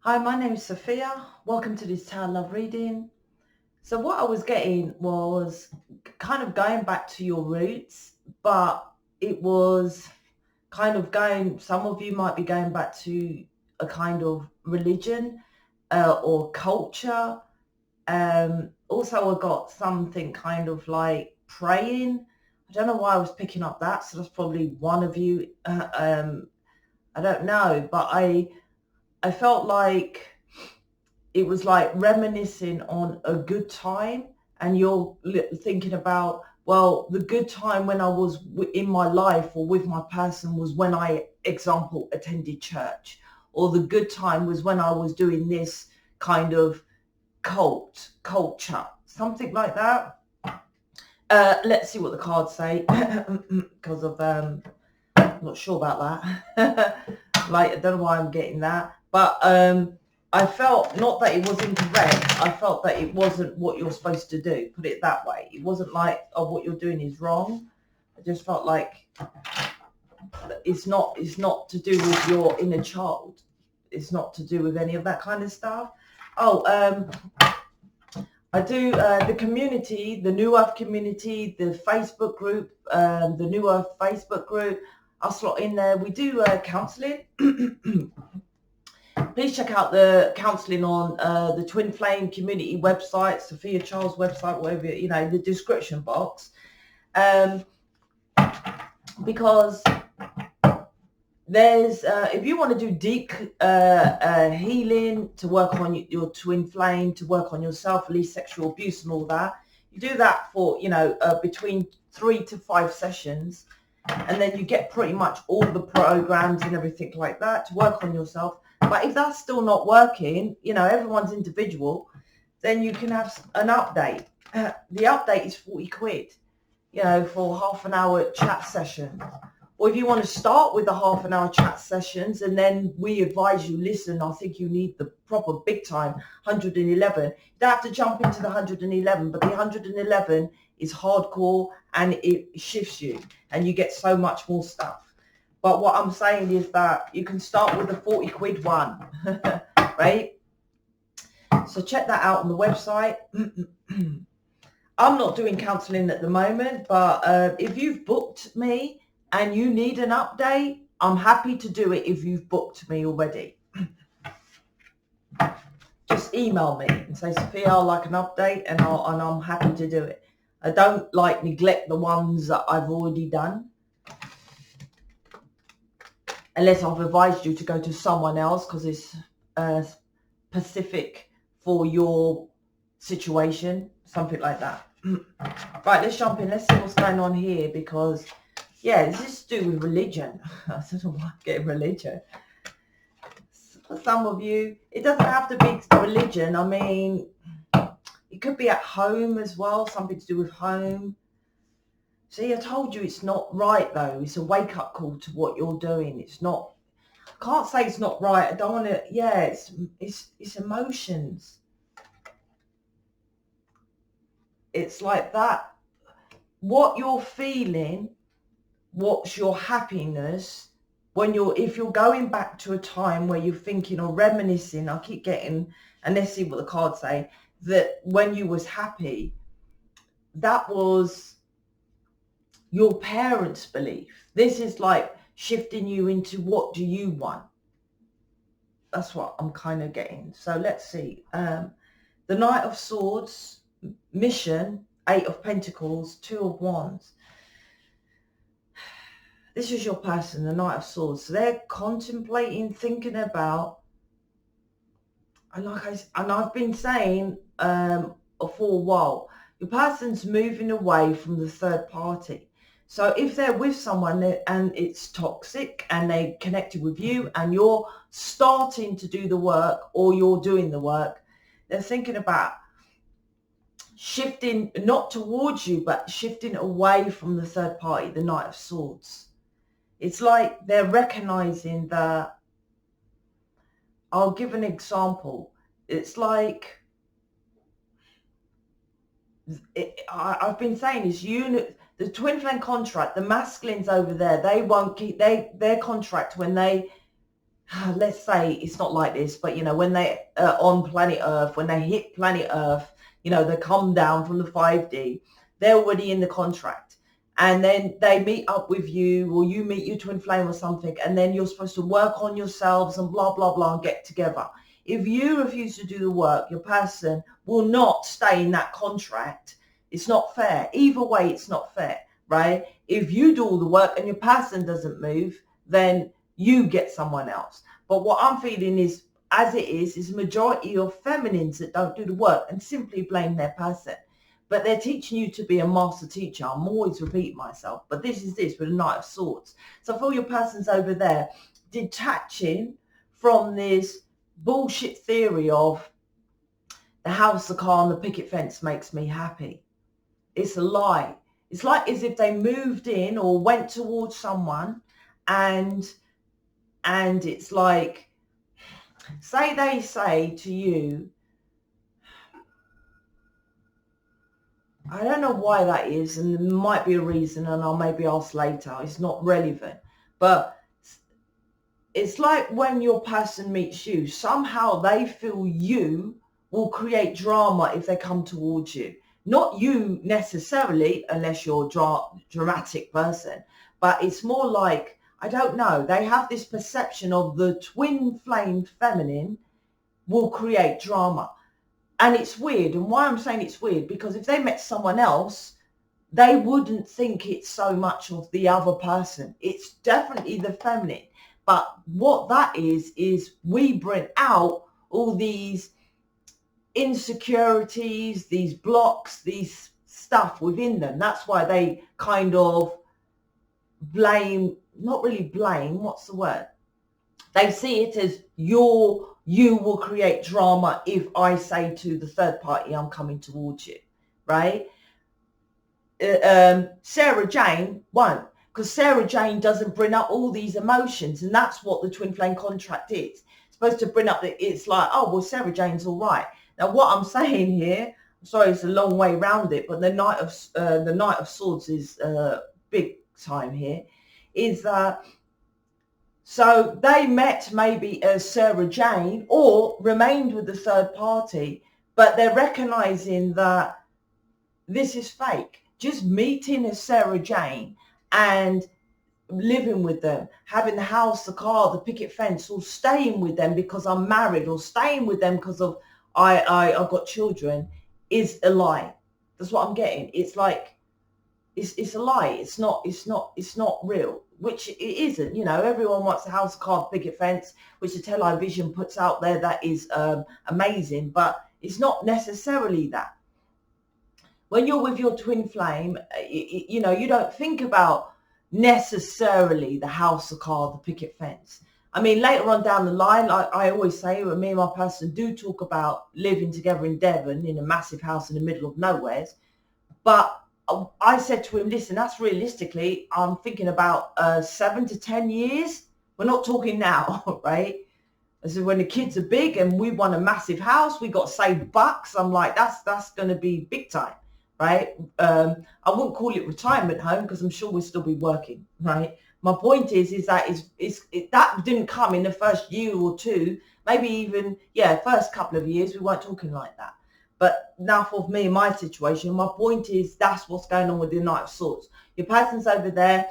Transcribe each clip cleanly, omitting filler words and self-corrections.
Hi, my name is Sophia. Welcome to this Tower Love reading. So what I was getting was kind of going back to your roots, but it was kind of going, some of you might be going back to a kind of religion or culture. Also, I got something kind of like praying. I don't know why I was picking up that, so that's probably one of you. I don't know, but I felt like it was like reminiscing on a good time, and you're thinking about, well, the good time when I was in my life or with my person was when I, example, attended church, or the good time was when I was doing this kind of culture, something like that. Let's see what the cards say because of I'm not sure about that. Like, I don't know why I'm getting that, but I felt not that it was incorrect. I felt that it wasn't what you're supposed to do. Put it that way. It wasn't like, oh, what you're doing is wrong. I just felt like it's not to do with your inner child. It's not to do with any of that kind of stuff. Oh, I do the community, the New Earth community, the Facebook group, the New Earth Facebook group. I'll slot in there. We do counselling. Please check out the counselling on the Twin Flame community website, Sophia Charles website, whatever, the description box. Because there's, if you want to do deep healing, to work on your twin flame, to work on yourself, release sexual abuse and all that, you do that for, between 3 to 5 sessions. And then you get pretty much all the programs and everything like that to work on yourself. But if that's still not working, everyone's individual, then you can have an update. The update is 40 quid, for half an hour chat session. Or if you want to start with the half an hour chat sessions, and then we advise you, listen, I think you need the proper big time 111. You don't have to jump into the 111, but the 111 is hardcore and it shifts you and you get so much more stuff. But what I'm saying is that you can start with the 40 quid one, right? So check that out on the website. I'm not doing counselling at the moment, but if you've booked me and you need an update, I'm happy to do it if you've booked me already. Just email me and say, Sophia, I'd like an update, and I'm happy to do it. I don't neglect the ones that I've already done, unless I've advised you to go to someone else because it's specific for your situation, something like that. Right, let's jump in. Let's see what's going on here, because this is to do with religion. I don't know why I'm getting religion. For some of you, it doesn't have to be religion. I mean, it could be at home as well, something to do with home. See, I told you it's not right, though. It's a wake-up call to what you're doing. It's not, I can't say it's not right. I don't want to, it's emotions. It's like that. What you're feeling, what's your happiness, if you're going back to a time where you're thinking or reminiscing, I keep getting, and let's see what the cards say, that when you was happy, that was your parents' belief. This is like shifting you into, what do you want? That's what I'm kind of getting. So let's see. The Knight of Swords, mission, 8 of Pentacles, 2 of Wands. This is your person, the Knight of Swords. So they're contemplating, thinking about, and I've been saying for a while, your person's moving away from the third party. So if they're with someone and it's toxic and they connected with you and you're starting to do the work, or you're doing the work, they're thinking about shifting, not towards you, but shifting away from the third party, the Knight of Swords. It's like they're recognizing that. I'll give an example. It's like, I've been saying is, the twin flame contract, the masculines over there, they won't keep their contract when they let's say it's not like this, but you know, when they are on planet Earth, when they hit planet Earth, you know, they come down from the 5D, they're already in the contract. And then they meet up with you, or you meet your twin flame or something, and then you're supposed to work on yourselves and blah, blah, blah, and get together. If you refuse to do the work, your person will not stay in that contract. It's not fair. Either way, it's not fair, right? If you do all the work and your person doesn't move, then you get someone else. But what I'm feeling is, as it is a majority of feminines that don't do the work and simply blame their person. But they're teaching you to be a master teacher. I'm always repeating myself, but this is this with a Knight of Swords. So I feel your person's over there detaching from this bullshit theory of the house, the car, and the picket fence makes me happy. It's a lie. It's like as if they moved in or went towards someone, and it's like, say they say to you, I don't know why that is, and there might be a reason, and I'll maybe ask later. It's not relevant. But it's like when your person meets you, somehow they feel you will create drama if they come towards you. Not you necessarily, unless you're a dramatic person, but it's more like, I don't know, they have this perception of the twin flame feminine will create drama. And it's weird. And why I'm saying it's weird, because if they met someone else, they wouldn't think it's so much of the other person. It's definitely the feminine. But what that is we bring out all these insecurities, these blocks, these stuff within them. That's why they kind of blame, not really blame, what's the word? They see it as you will create drama if I say to the third party, I'm coming towards you, right? Sarah Jane won't, because Sarah Jane doesn't bring up all these emotions, and that's what the twin flame contract is. It's supposed to bring up that it's like, oh, well, Sarah Jane's all right. Now, what I'm saying here, I'm sorry, it's a long way around it, but the Knight of Swords is big time here, is that so they met maybe as Sarah Jane or remained with the third party, but they're recognizing that this is fake. Just meeting as Sarah Jane and living with them, having the house, the car, the picket fence, or staying with them because I'm married, or staying with them because of I've got children, is a lie. That's what I'm getting. It's like it's a lie. It's not real, which it isn't. You know, everyone wants a house, car, picket fence, which the television puts out there. That is amazing, but it's not necessarily that. When you're with your twin flame, you know, you don't think about necessarily the house, the car, the picket fence. I mean, later on down the line, I always say, when me and my person do talk about living together in Devon in a massive house in the middle of nowhere, but I said to him, listen, that's realistically, I'm thinking about 7 to 10 years. We're not talking now, right? I said, when the kids are big and we want a massive house, we got to save bucks. I'm like, that's going to be big time, right? I wouldn't call it retirement home because I'm sure we'll still be working, right? My point is that that didn't come in the first year or two, maybe even, first couple of years. We weren't talking like that. But enough of me and my situation. My point is that's what's going on with the Knight of Swords. Your person's over there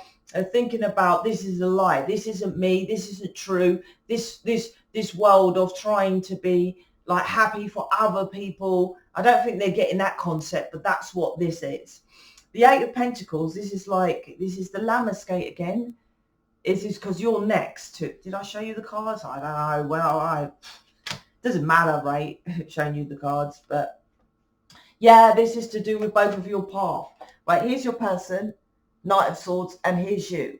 thinking about, this is a lie. This isn't me. This isn't true. This world of trying to be like happy for other people. I don't think they're getting that concept, but that's what this is. The Eight of Pentacles, this is the Lammerskate again. Is this because you're next to, did I show you the cards? I don't know. Well, doesn't matter, right? Showing you the cards, but yeah, this is to do with both of your path. Right, here's your person, Knight of Swords, and here's you,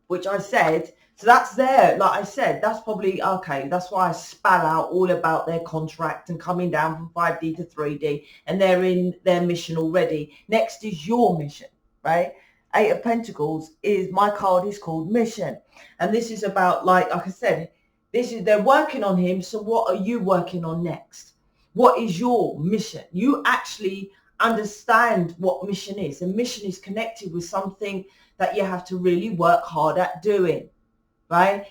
which I said, so that's there. Like I said, that's probably, okay, that's why I spell out all about their contract and coming down from 5D to 3D, and they're in their mission already. Next is your mission, right? Eight of Pentacles is, my card is called Mission. And this is about, like I said, they're working on him. So what are you working on next? What is your mission? You actually understand what mission is. And mission is connected with something that you have to really work hard at doing, right?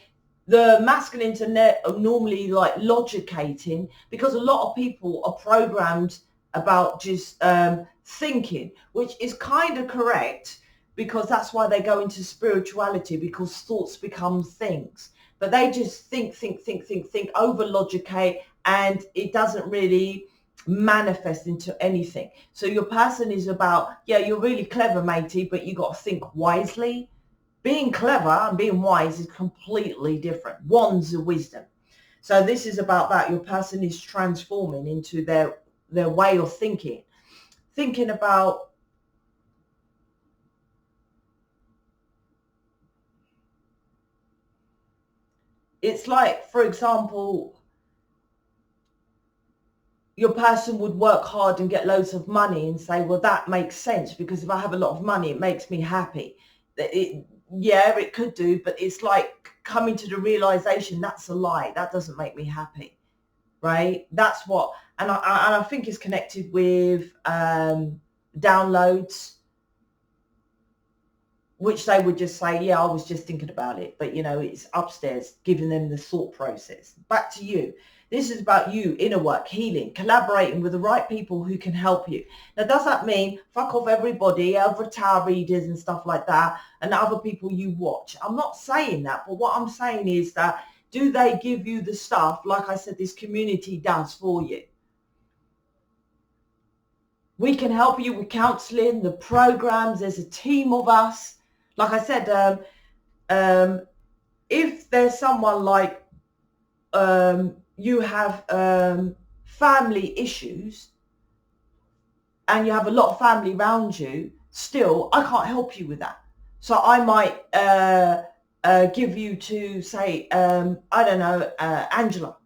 the masculine are normally like logicating, because a lot of people are programmed about just thinking, which is kind of correct, because that's why they go into spirituality, because thoughts become things. But they just think, over logicate, and it doesn't really manifest into anything. So your person is about, yeah, you're really clever, matey, but you got to think wisely. Being clever and being wise is completely different. One's a wisdom. So this is about that. Your person is transforming into their way of thinking about, it's like, for example, your person would work hard and get loads of money and say, well, that makes sense, because if I have a lot of money, it makes me happy. Yeah, it could do, but it's like coming to the realization that's a lie. That doesn't make me happy, right? That's what, and I think it's connected with downloads, which they would just say, yeah, I was just thinking about it. But, you know, it's upstairs, giving them the thought process. Back to you. This is about you, inner work, healing, collaborating with the right people who can help you. Now, does that mean fuck off everybody, other tarot readers and stuff like that, and other people you watch? I'm not saying that, but what I'm saying is that, do they give you the stuff, like I said, this community does for you? We can help you with counseling, the programs. There's a team of us. Like I said, if there's someone like you have family issues and you have a lot of family around you, still, I can't help you with that. So I might give you to, say, I don't know, Angela,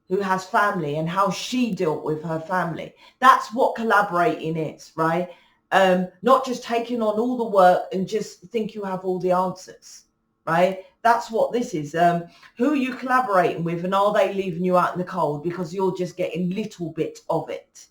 who has family, and how she dealt with her family. That's what collaborating is, right? Not just taking on all the work and just think you have all the answers, right? That's what this is. Who are you collaborating with, and are they leaving you out in the cold because you're just getting little bit of it?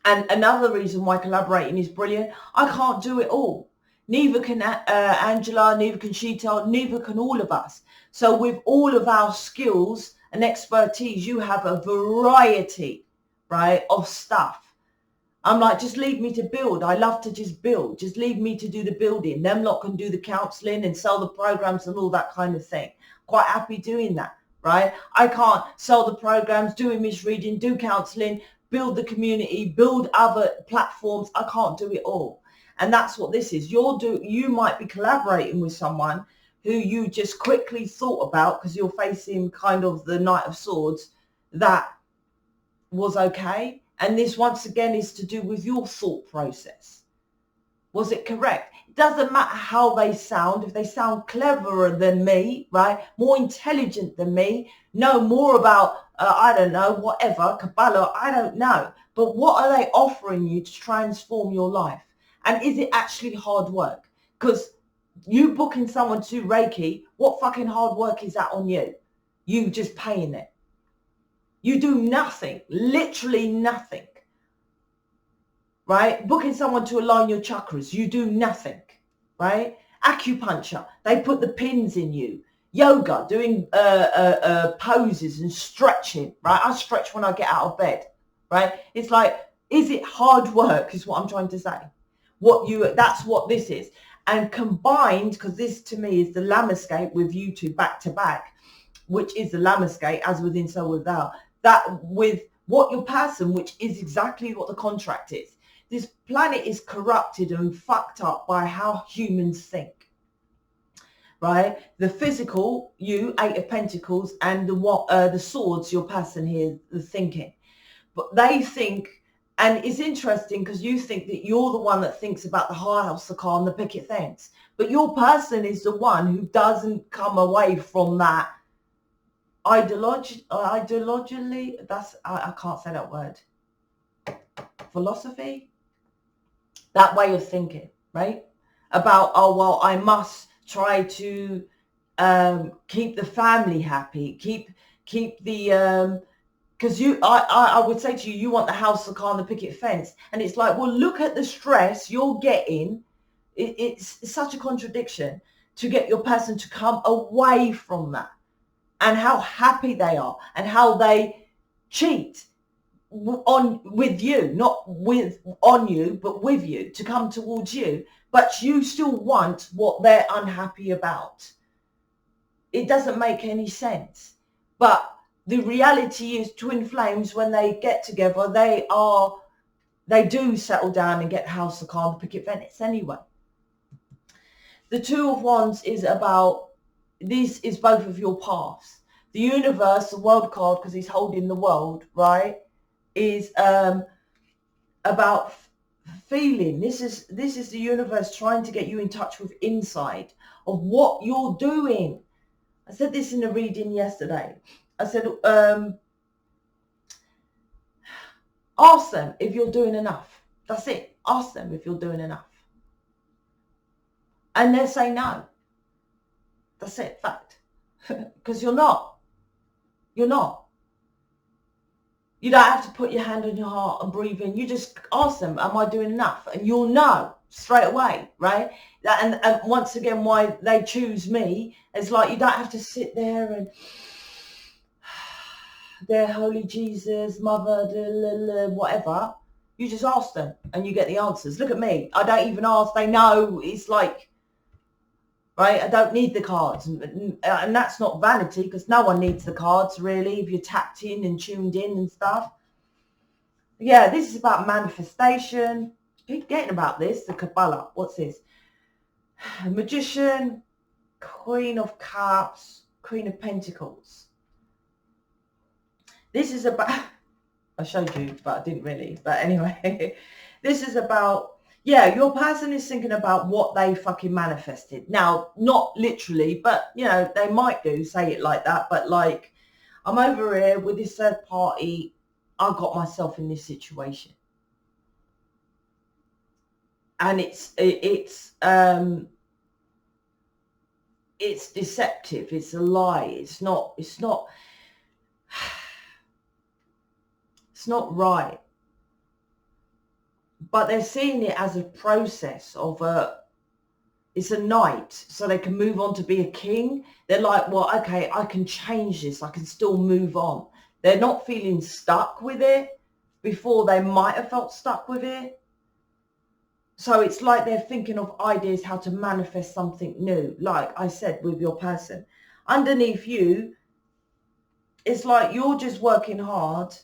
And another reason why collaborating is brilliant, I can't do it all. Neither can Angela, neither can Sheeta, neither can all of us. So with all of our skills and expertise, you have a variety, right, of stuff. I'm like, just leave me to build. I love to just build. Just leave me to do the building. Them lot can do the counseling and sell the programs and all that kind of thing. Quite happy doing that, right? I can't sell the programs, do image reading, do counseling, build the community, build other platforms. I can't do it all. And that's what this is. You might be collaborating with someone who you just quickly thought about because you're facing kind of the Knight of Swords. That was okay. And this, once again, is to do with your thought process. Was it correct? It doesn't matter how they sound. If they sound cleverer than me, right, more intelligent than me, know more about, I don't know, whatever, Kabbalah, I don't know. But what are they offering you to transform your life? And is it actually hard work? Because you booking someone to Reiki, what fucking hard work is that on you? You just paying it. You do nothing, literally nothing, right? Booking someone to align your chakras, you do nothing, right? Acupuncture, they put the pins in you. Yoga, doing poses and stretching, right? I stretch when I get out of bed, right? It's like, is it hard work is what I'm trying to say. That's what this is. And combined, because this to me is the Lamescape with you two back to back, which is the Lamescape, as within, so without. That with what your person, which is exactly what the contract is. This planet is corrupted and fucked up by how humans think, right? The physical, you, Eight of Pentacles, and the swords, your person here, the thinking. But they think, and it's interesting because you think that you're the one that thinks about the house, the car, and the picket fence. But your person is the one who doesn't come away from that ideologically, that's, I can't say that word, philosophy, that way of thinking, right? About, oh, well, I must try to keep the family happy, keep the, because I would say to you, you want the house, the car, and the picket fence. And it's like, well, look at the stress you're getting. It's such a contradiction to get your person to come away from that, and how happy they are and how they cheat on with you, not with on you, but with you, to come towards you, but you still want what they're unhappy about. It doesn't make any sense. But the reality is, twin flames, when they get together, they do settle down and get House of Cards, the Picket Fence anyway. The Two of Wands is about, this is both of your paths. The universe, the world card, because he's holding the world, right, is about feeling. This is the universe trying to get you in touch with inside of what you're doing. I said this in a reading yesterday. I said, ask them if you're doing enough. That's it. Ask them if you're doing enough. And they'll say no. That's it, fact. Because you're not. You're not. You don't have to put your hand on your heart and breathe in. You just ask them, am I doing enough? And you'll know straight away, right? And once again, why they choose me is like, you don't have to sit there and, dear Holy Jesus, Mother, whatever. You just ask them and you get the answers. Look at me. I don't even ask. They know. It's like, right? I don't need the cards. And that's not vanity, because no one needs the cards, really, if you're tapped in and tuned in and stuff. Yeah, this is about manifestation. Keep forgetting about this. The Kabbalah. What's this? Magician, Queen of Cups, Queen of Pentacles. This is about, I showed you, but I didn't really. But anyway, this is about, yeah, your person is thinking about what they fucking manifested. Now, not literally, but, you know, they might do say it like that. But like, I'm over here with this third party. I got myself in this situation. And it's deceptive. It's a lie. It's not right. But they're seeing it as a process of it's a knight, so they can move on to be a king. They're like, well, okay, I can change this. I can still move on. They're not feeling stuck with it. Before, they might have felt stuck with it. So it's like they're thinking of ideas how to manifest something new. Like I said, with your person. Underneath you, it's like you're just working hard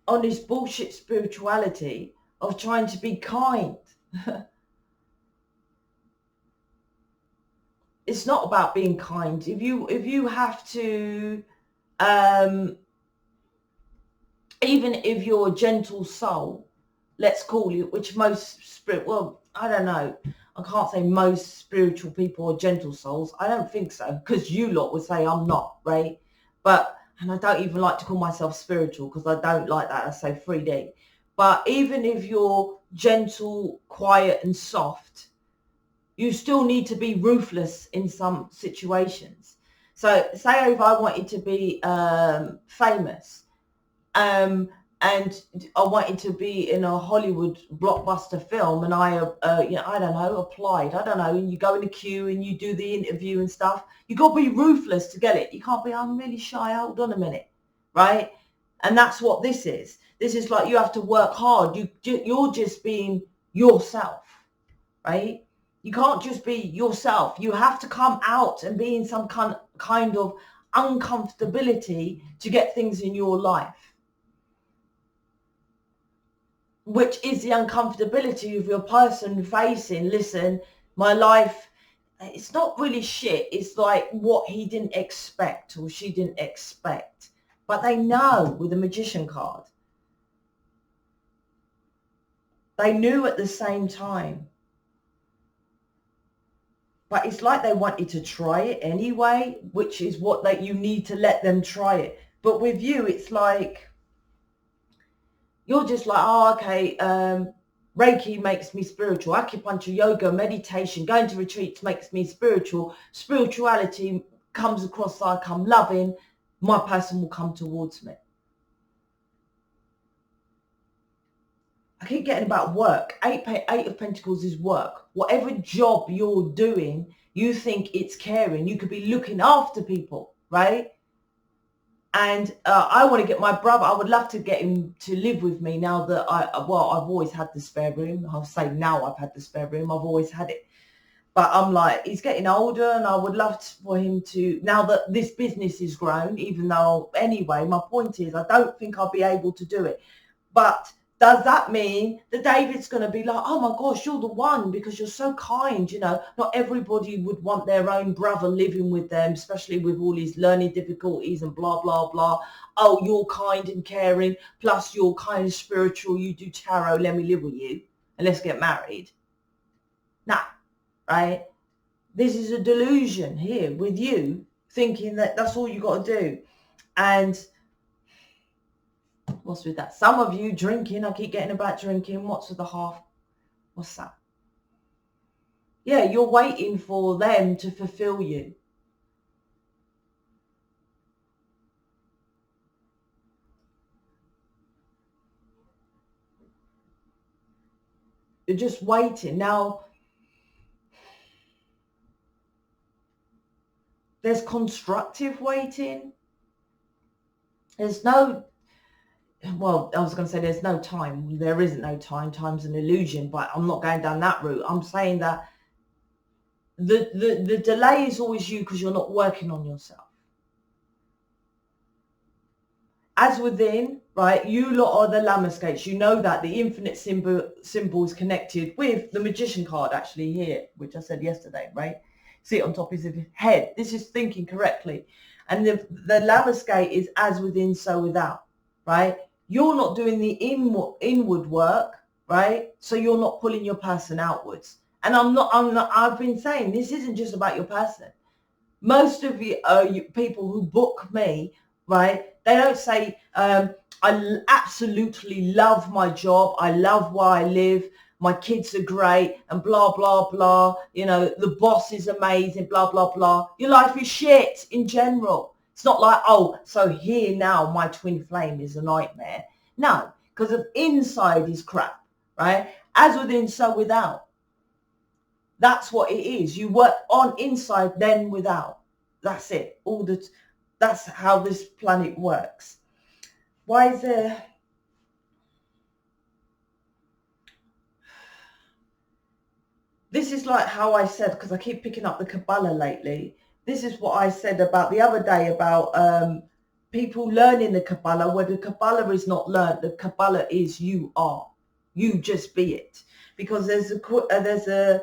on this bullshit spirituality of trying to be kind. It's not about being kind. If you have to, even if you're a gentle soul, let's call it, which most well, I don't know. I can't say most spiritual people are gentle souls. I don't think so, because you lot would say I'm not, right? But, and I don't even like to call myself spiritual, because I don't like that. I say 3D. But even if you're gentle, quiet and soft, you still need to be ruthless in some situations. So say if I wanted to be famous, and I wanted to be in a Hollywood blockbuster film, and I, you know, I don't know, applied. I don't know, and you go in the queue and you do the interview and stuff. You got to be ruthless to get it. You can't be, I'm really shy. Hold on a minute, right? And that's what this is. This is like you have to work hard. You're just being yourself, right? You can't just be yourself. You have to come out and be in some kind of uncomfortability to get things in your life. Which is the uncomfortability of your person facing, listen, my life, it's not really shit. It's like what he didn't expect or she didn't expect. But they know with the Magician card. They knew at the same time. But it's like they wanted to try it anyway, which is what you need to let them try it. But with you, it's like, you're just like, oh, okay, Reiki makes me spiritual. Acupuncture, yoga, meditation, going to retreats makes me spiritual. Spirituality comes across like I'm loving. My person will come towards me. I keep getting about work. Eight of Pentacles is work. Whatever job you're doing, you think it's caring. You could be looking after people, right? And I want to get my brother, I would love to get him to live with me now that I've always had the spare room. I'll say now I've had the spare room. I've always had it. But I'm like, he's getting older and I would love for him to, now that this business is grown, even though, anyway, my point is, I don't think I'll be able to do it. But does that mean that David's going to be like, oh my gosh, you're the one because you're so kind, you know? Not everybody would want their own brother living with them, especially with all his learning difficulties and blah, blah, blah. Oh, you're kind and caring, plus you're kind of spiritual, you do tarot, let me live with you and let's get married. Nah, right? This is a delusion here with you, thinking that that's all you got to do. And what's with that? Some of you drinking. I keep getting about drinking. What's with the half? What's that? Yeah, you're waiting for them to fulfill you. You're just waiting. Now, there's constructive waiting. There's no, well, I was going to say there's no time. There isn't no time. Time's an illusion, but I'm not going down that route. I'm saying that the delay is always you because you're not working on yourself. As within, right, you lot are the Lammerskates. You know that the infinite symbol is connected with the Magician card actually here, which I said yesterday, right? See it on top of his head. This is thinking correctly. And the Lammerskate is as within, so without, right? You're not doing the inward work, right? So you're not pulling your person outwards. And I've been saying this isn't just about your person. Most of you people who book me, right? They don't say, I absolutely love my job. I love where I live. My kids are great and blah, blah, blah. You know, the boss is amazing, blah, blah, blah. Your life is shit in general. It's not like, oh, so here now my twin flame is a nightmare. No, because of inside is crap, right? As within, so without. That's what it is. You work on inside, then without. That's it. That's how this planet works. Why is there? This is like how I said, because I keep picking up the Kabbalah lately. This is what I said about the other day about people learning the Kabbalah, where the Kabbalah is not learned. The Kabbalah is you are. You just be it. Because there's a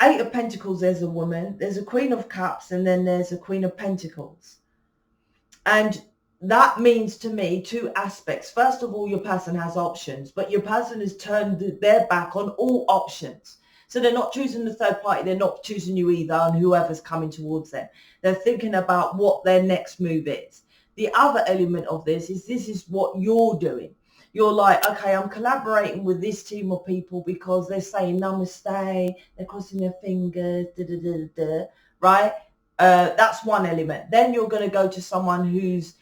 Eight of Pentacles, there's a woman, there's a Queen of Cups, and then there's a Queen of Pentacles. And that means to me two aspects. First of all, your person has options, but your person has turned their back on all options. So they're not choosing the third party. They're not choosing you either, and whoever's coming towards them. They're thinking about what their next move is. The other element of this is what you're doing. You're like, okay, I'm collaborating with this team of people because they're saying namaste, they're crossing their fingers, right? That's one element. Then you're going to go to someone who's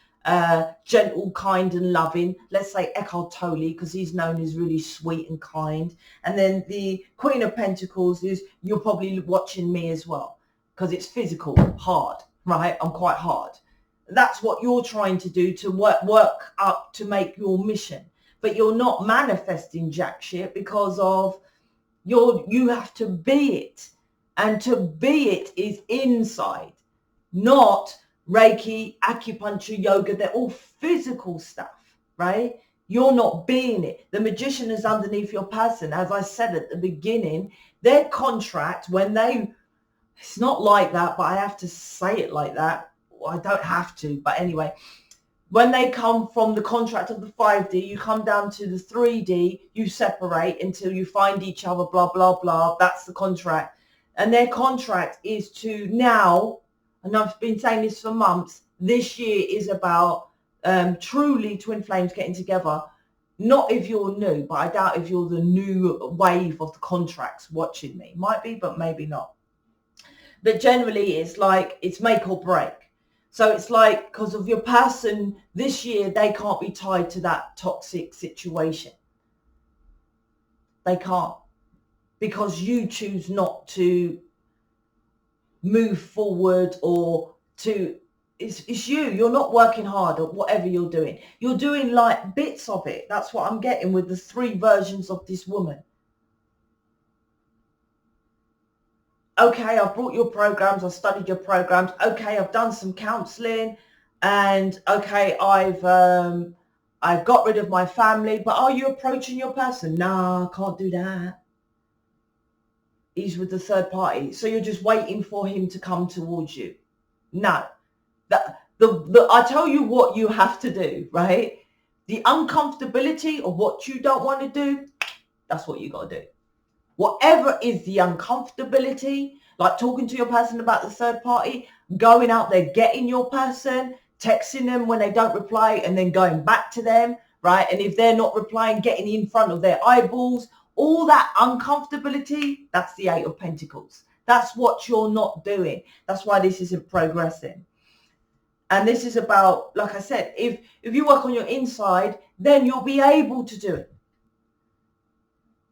gentle, kind and loving. Let's say Eckhart Tolle, because he's known as really sweet and kind. And then the Queen of Pentacles is, you're probably watching me as well, because it's physical, hard, right? I'm quite hard. That's what you're trying to do to work up to make your mission. But you're not manifesting jack shit because of you have to be it. And to be it is inside, not Reiki, acupuncture, yoga. They're all physical stuff, right? You're not being it. The Magician is underneath your person. As I said at the beginning, their contract, it's not like that, but I have to say it like that. Well, I don't have to, but anyway, when they come from the contract of the 5D, you come down to the 3D, you separate until you find each other, blah, blah, blah. That's the contract. And their contract is to now, and I've been saying this for months, this year is about truly twin flames getting together. Not if you're new, but I doubt if you're the new wave of the contracts watching me. Might be, but maybe not. But generally, it's like it's make or break. So it's like, because of your person this year, they can't be tied to that toxic situation. They can't, because you choose not to move forward or to, it's you. You're not working hard at whatever you're doing. You're doing like bits of it. That's what I'm getting with the 3 versions of this woman. Okay, I've brought your programs, I've studied your programs. Okay, I've done some counseling, and okay, I've got rid of my family, but are you approaching your person? No, I can't do that. He's with the third party. So you're just waiting for him to come towards you. No. I tell you what you have to do, right? The uncomfortability of what you don't want to do, that's what you got to do. Whatever is the uncomfortability, like talking to your person about the third party, going out there, getting your person, texting them when they don't reply, and then going back to them, right? And if they're not replying, getting in front of their eyeballs, all that uncomfortability, that's the 8 of Pentacles. That's what you're not doing. That's why this isn't progressing. And this is about, like I said, if you work on your inside, then you'll be able to do it.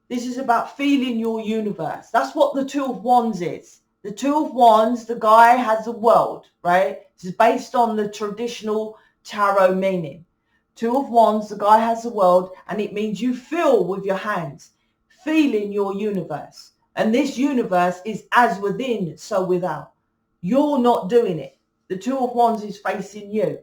This is about feeling your universe. That's what the 2 of Wands is. The 2 of Wands, the guy has a world, right? This is based on the traditional tarot meaning. 2 of Wands, the guy has a world, and it means you feel with your hands, feeling your universe. And this universe is as within, so without. You're not doing it. The 2 of Wands is facing you.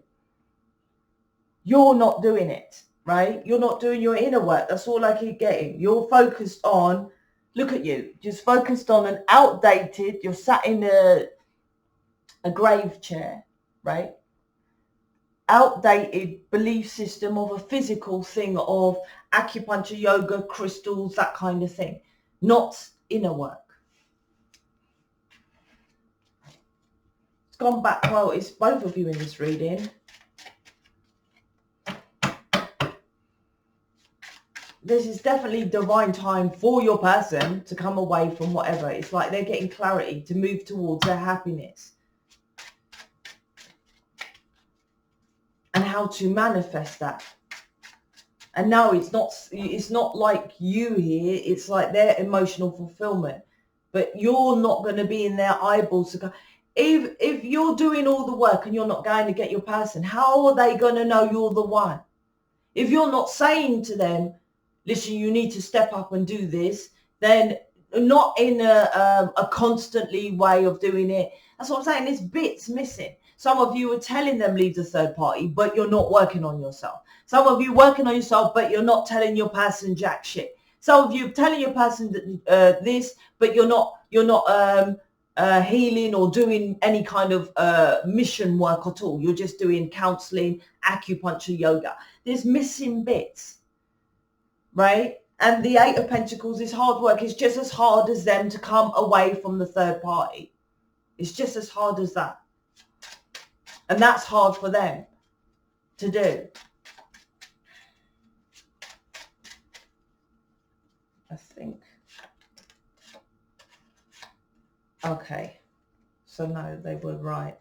You're not doing it, right? You're not doing your inner work. That's all I keep getting. You're focused on, look at you, just focused on an outdated, you're sat in a grave chair, right? Outdated belief system of a physical thing, of acupuncture, yoga, crystals, that kind of thing, not inner work. It's gone back. Well, it's both of you in this reading. This is definitely divine time for your person to come away from whatever. It's like they're getting clarity to move towards their happiness. And how to manifest that. And no, it's not like you here. It's like their emotional fulfillment. But you're not going to be in their eyeballs to go. If you're doing all the work and you're not going to get your person, how are they going to know you're the one? If you're not saying to them, listen, you need to step up and do this, then not in a constantly way of doing it. That's what I'm saying. There's bits missing. Some of you are telling them leave the third party, but you're not working on yourself. Some of you working on yourself, but you're not telling your person jack shit. Some of you telling your person this, but you're not healing or doing any kind of mission work at all. You're just doing counseling, acupuncture, yoga. There's missing bits, right? And the 8 of Pentacles is hard work. It's just as hard as them to come away from the third party. It's just as hard as that. And that's hard for them to do. I think. Okay. So no, they were right.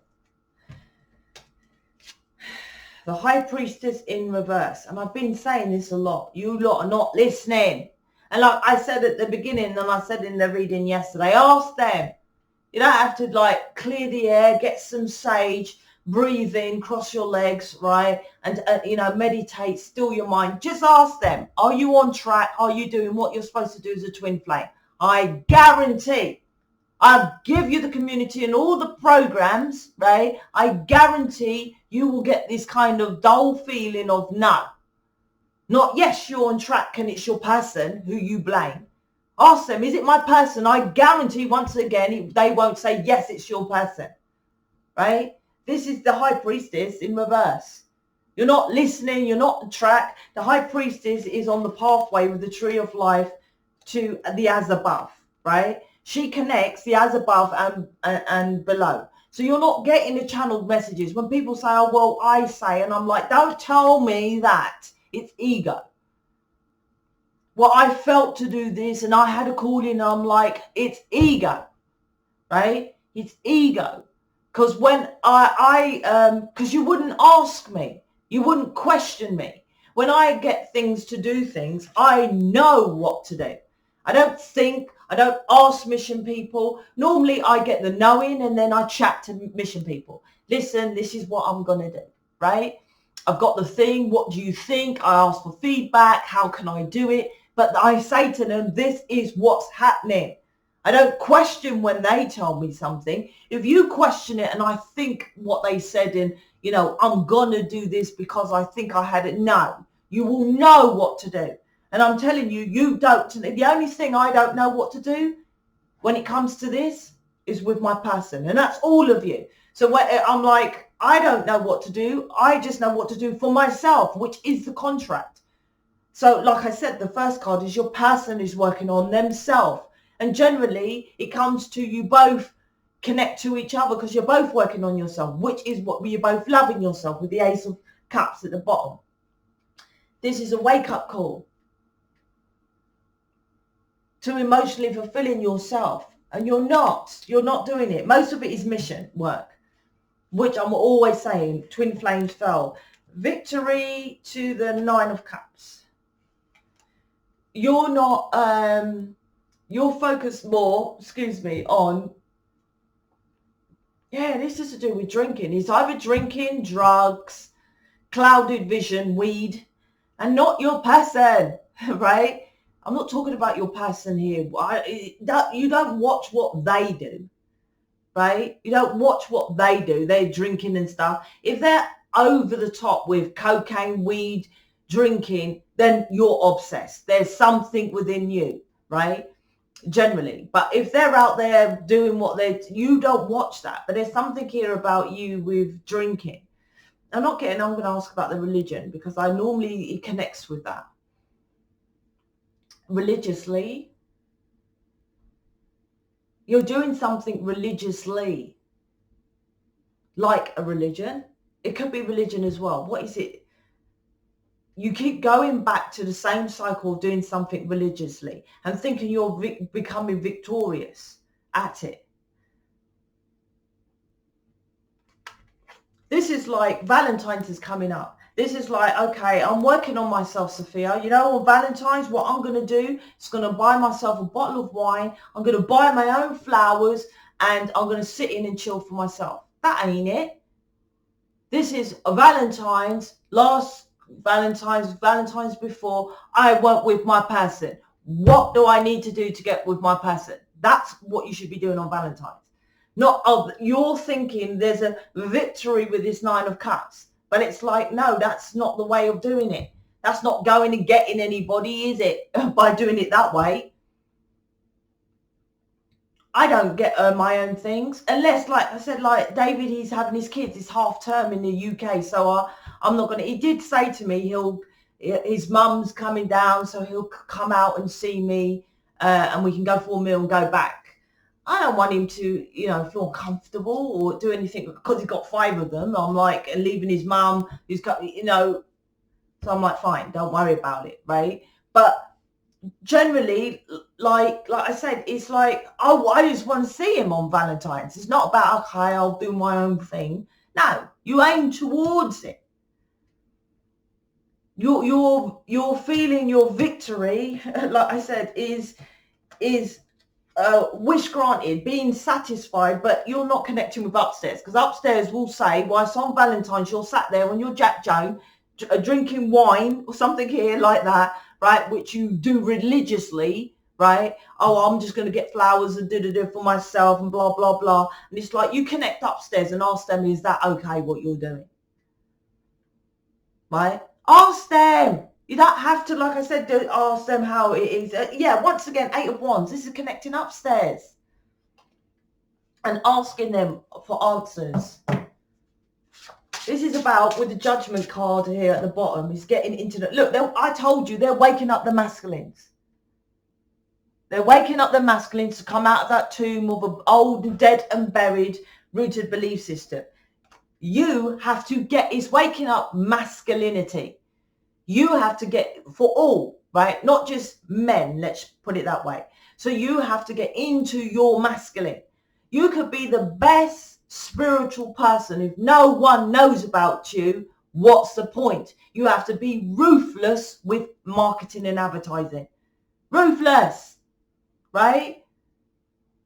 The High Priestess in reverse. And I've been saying this a lot. You lot are not listening. And like I said at the beginning, and I said in the reading yesterday, ask them. You don't have to like clear the air, get some sage, breathe in, cross your legs, right? And, meditate, still your mind. Just ask them, are you on track? Are you doing what you're supposed to do as a twin flame? I guarantee, I'll give you the community and all the programs, right? I guarantee you will get this kind of dull feeling of no. Not yes, you're on track and it's your person who you blame. Ask them, is it my person? I guarantee once again, they won't say, yes, it's your person, right? This is the High Priestess in reverse. You're not listening. You're not on track. The High Priestess is on the pathway with the Tree of Life to the as above, right? She connects the as above and below. So you're not getting the channeled messages. When people say, oh, well, I say, and I'm like, don't tell me that. It's ego. Well, I felt to do this and I had a calling. And I'm like, it's ego, right? It's ego. Because when because you wouldn't ask me, you wouldn't question me. When I get things to do things, I know what to do. I don't think, I don't ask mission people. Normally I get the knowing and then I chat to mission people. Listen, this is what I'm going to do, right? I've got the thing. What do you think? I ask for feedback. How can I do it? But I say to them, this is what's happening. I don't question when they tell me something. If you question it and I think what they said and, you know, I'm going to do this because I think I had it. No, you will know what to do. And I'm telling you, you don't. The only thing I don't know what to do when it comes to this is with my person. And that's all of you. So when I'm like, I don't know what to do. I just know what to do for myself, which is the contract. So like I said, the first card is your person is working on themselves. And generally, it comes to you both connect to each other because you're both working on yourself, which is what you're both loving yourself with the Ace of Cups at the bottom. This is a wake-up call to emotionally fulfilling yourself. And you're not doing it. Most of it is mission work, which I'm always saying, twin flames fell. Victory to the 9 of Cups. You're not, you're focused more, on, this is to do with drinking. It's either drinking, drugs, clouded vision, weed, and not your person, right? I'm not talking about your person here. You don't watch what they do, right? You don't watch what they do. They're drinking and stuff. If they're over the top with cocaine, weed, drinking, then you're obsessed. There's something within you, right? Generally. But if they're out there doing you don't watch that. But there's something here about you with drinking. I'm going to ask about the religion because it connects with that. Religiously, you're doing something religiously, like a religion. It could be religion as well. What is it? You keep going back to the same cycle of doing something religiously and thinking you're becoming victorious at it. This is like Valentine's is coming up. This is like, okay, I'm working on myself, Sophia. You know, on Valentine's, what I'm going to do is going to buy myself a bottle of wine. I'm going to buy my own flowers and I'm going to sit in and chill for myself. That ain't it. This is a Valentine's, last Valentine's before. I went with my person. What do I need to do to get with my person? That's what you should be doing on Valentine's. Not you're thinking there's a victory with this 9 of Cups. But it's like, no, that's not the way of doing it. That's not going and getting anybody, is it? By doing it that way. I don't get my own things. Unless, like I said, like David, he's having his kids. It's half term in the UK. So I'm not going to. He did say to me, his mum's coming down. So he'll come out and see me and we can go for a meal and go back. I don't want him to, feel comfortable or do anything because he's got 5 of them. I'm like, and leaving his mum, who's got, so I'm like, fine, don't worry about it, right? But generally, like I said, it's like, I just want to see him on Valentine's. It's not about, okay, I'll do my own thing. No, you aim towards it. You're feeling your victory, like I said, is wish granted, being satisfied, but you're not connecting with upstairs because upstairs will say, well, it's on Valentine's, you're sat there on your Jack Joan drinking wine or something here like that, right, which you do religiously, right? Oh, I'm just going to get flowers and do for myself and blah, blah, blah. And it's like you connect upstairs and ask them, is that okay what you're doing? Right? Ask them. You don't have to, like I said, ask them how it is. Once again, 8 of Wands. This is connecting upstairs and asking them for answers. This is about, with the Judgment card here at the bottom, is getting into the... Look, I told you, they're waking up the masculines. They're waking up the masculines to come out of that tomb of an old, dead and buried, rooted belief system. You have to it's waking up masculinity. You have to get, for all, right? Not just men, let's put it that way. So you have to get into your masculine. You could be the best spiritual person. If no one knows about you, what's the point? You have to be ruthless with marketing and advertising. Ruthless. right?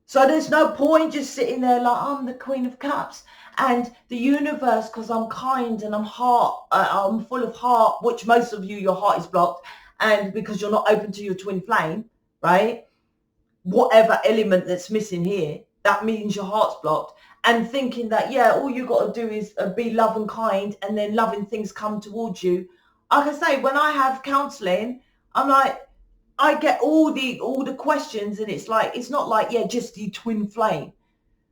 So there's no point just sitting there like, I'm the Queen of Cups and the universe, because I'm kind and I'm full of heart, which most of you, your heart is blocked, and because you're not open to your twin flame, right? Whatever element that's missing here, that means your heart's blocked. And thinking that, yeah, all you got to do is be love and kind, and then loving things come towards you. Like I say, when I have counseling, I'm like, I get all the questions, and it's like, it's not like, yeah, just the twin flame.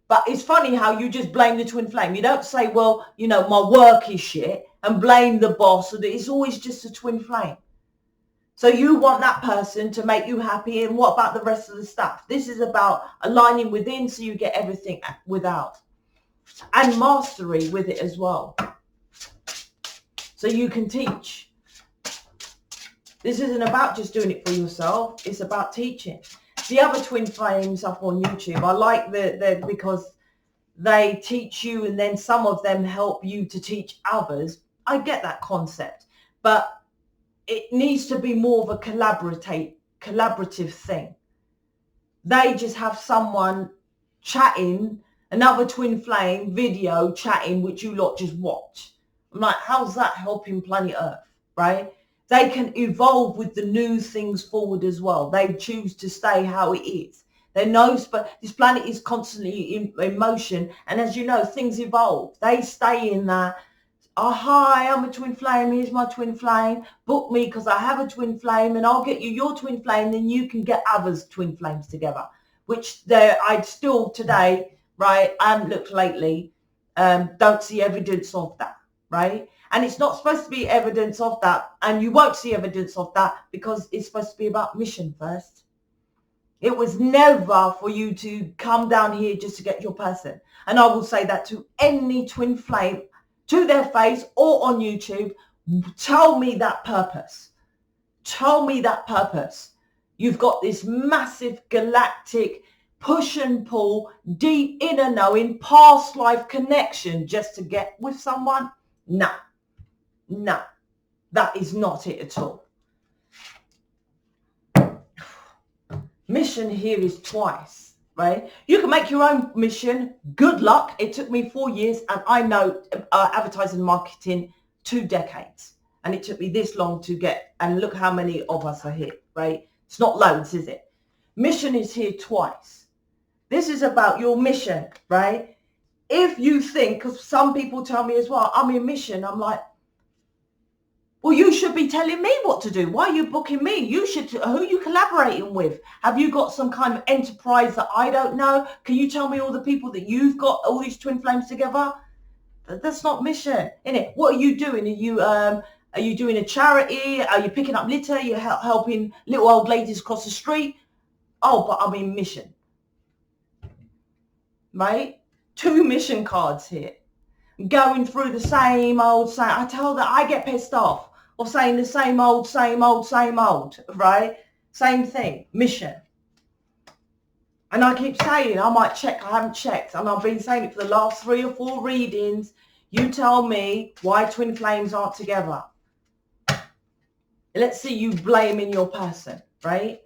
But it's funny how you just blame the twin flame. You don't say, well, you know, my work is shit, and blame the boss. It's always just a twin flame. So you want that person to make you happy, and what about the rest of the stuff? This is about aligning within so you get everything without. And mastery with it as well. So you can teach. This isn't about just doing it for yourself. It's about teaching. The other twin flames up on YouTube, I like the because they teach you, and then some of them help you to teach others. I get that concept, but it needs to be more of a collaborative thing. They just have someone chatting, another twin flame video chatting, which you lot just watch. I'm like, how's that helping planet Earth, right? They can evolve with the new things forward as well. They choose to stay how it is. They know, but this planet is constantly in motion. And as you know, things evolve. They stay in that. Oh, hi, I'm a twin flame. Here's my twin flame. Book me because I have a twin flame, and I'll get you your twin flame. Then you can get others' twin flames together, which I'd still today, right? I haven't looked lately. Don't see evidence of that, right? And it's not supposed to be evidence of that. And you won't see evidence of that because it's supposed to be about mission first. It was never for you to come down here just to get your person. And I will say that to any twin flame, to their face or on YouTube. Tell me that purpose. Tell me that purpose. You've got this massive galactic push and pull, deep inner knowing, past life connection just to get with someone. No, that is not it at all. Mission here is twice, right? You can make your own mission. Good luck. It took me 4 years, and I know advertising and marketing 2 decades, and it took me this long to get, and look how many of us are here, right? It's not loads, is it? Mission is here twice. This is about your mission, right? If you think, because some people tell me as well, I'm in mission, I'm like, well, you should be telling me what to do. Why are you booking me? You should. Who are you collaborating with? Have you got some kind of enterprise that I don't know? Can you tell me all the people that you've got all these twin flames together? That's not mission, innit? What are you doing? Are you doing a charity? Are you picking up litter? Are you helping little old ladies cross the street? Oh, but I'm in mission, right? 2 mission cards here. Going through the same old. I tell that I get pissed off of saying the same old, right? Same thing, mission. And I keep saying, I might check, I haven't checked. And I've been saying it for the last 3 or 4 readings. You tell me why twin flames aren't together. Let's see you blaming your person, right?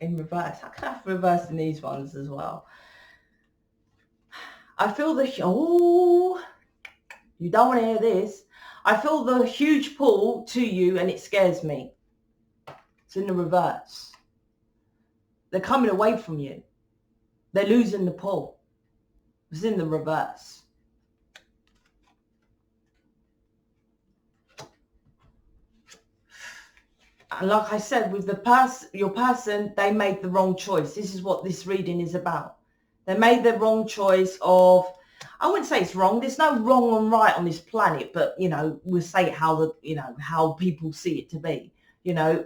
In reverse. I can have reverse in these ones as well. I feel the, oh, you don't want to hear this. I feel the huge pull to you, and it scares me. It's in the reverse. They're coming away from you. They're losing the pull. It's in the reverse. And like I said, with your person, they made the wrong choice. This is what this reading is about. They made the wrong choice of, I wouldn't say it's wrong. There's no wrong and right on this planet, but, you know, we'll say it how people see it to be, you know.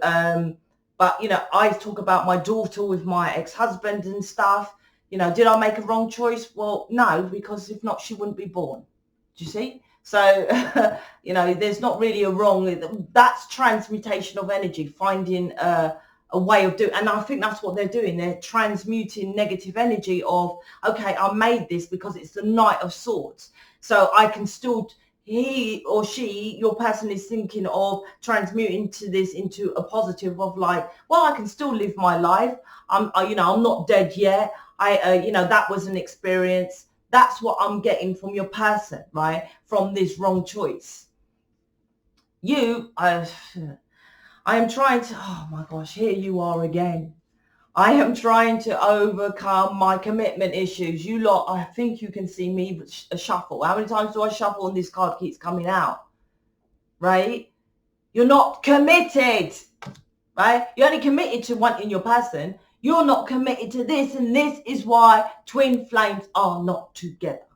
But, you know, I talk about my daughter with my ex-husband and stuff. You know, did I make a wrong choice? Well, no, because if not, she wouldn't be born. Do you see? So, you know, there's not really a wrong. That's transmutation of energy, finding a way of doing, and I think that's what they're doing. They're transmuting negative energy of, okay, I made this because it's the Knight of Swords, so I can still, he or she, your person is thinking of transmuting to this into a positive of like, well, I can still live my life. I'm not dead yet. That was an experience. That's what I'm getting from your person, right? From this wrong choice. I am trying to, oh my gosh, here you are again. I am trying to overcome my commitment issues. You lot, I think you can see me shuffle. How many times do I shuffle and this card keeps coming out? Right? You're not committed, right? You're only committed to wanting your person. You're not committed to this, and this is why twin flames are not together.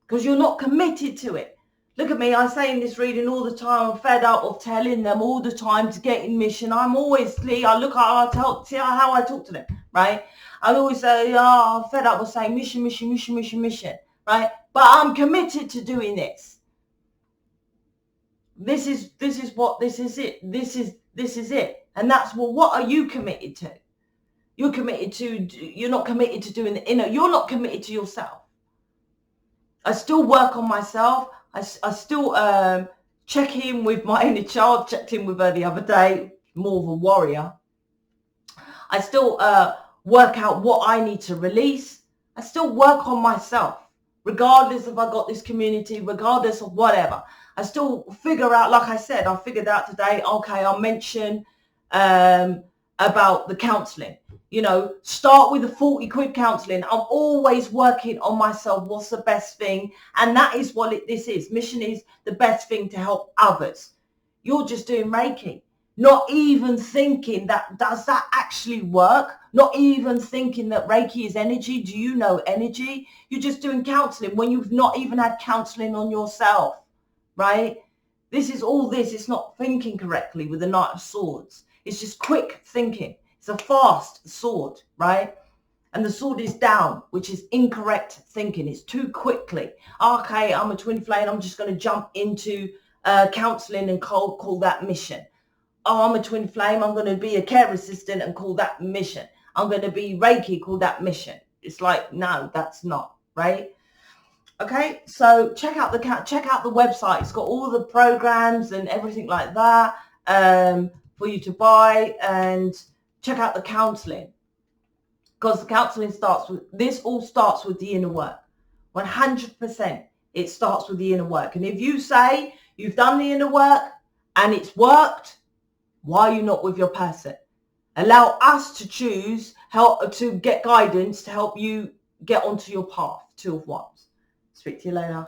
Because you're not committed to it. Look at me, I say in this reading all the time, I'm fed up of telling them all the time to get in mission. I'm always, see how I talk to them, right? I always say, I'm fed up with saying mission, right? But I'm committed to doing this. This is it. And that's, well, what are you committed to? You're not committed to doing the inner, you're not committed to yourself. I still work on myself. I still check in with my inner child, checked in with her the other day, more of a warrior. I still work out what I need to release. I still work on myself, regardless if I got this community, regardless of whatever. I still figure out, like I said, I figured out today, okay, I'll mention about the counselling. Start with the 40 quid counselling. I'm always working on myself. What's the best thing? And that is what this is. Mission is the best thing to help others. You're just doing Reiki. Not even thinking that, does that actually work? Not even thinking that Reiki is energy. Do you know energy? You're just doing counselling when you've not even had counselling on yourself, right? This is all this. It's not thinking correctly with the Knight of Swords. It's just quick thinking. It's a fast sword, right? And the sword is down, which is incorrect thinking. It's too quickly. Okay, I'm a twin flame. I'm just going to jump into counselling and call that mission. Oh, I'm a twin flame. I'm going to be a care assistant and call that mission. I'm going to be Reiki, call that mission. It's like, no, that's not, right? Okay, so check out the website. It's got all the programs and everything like that for you to buy, and check out the counselling, because the counselling all starts with the inner work. 100%, it starts with the inner work. And if you say you've done the inner work and it's worked, why are you not with your person? Allow us to choose, to get guidance to help you get onto your path. Two of Wands. Speak to you later.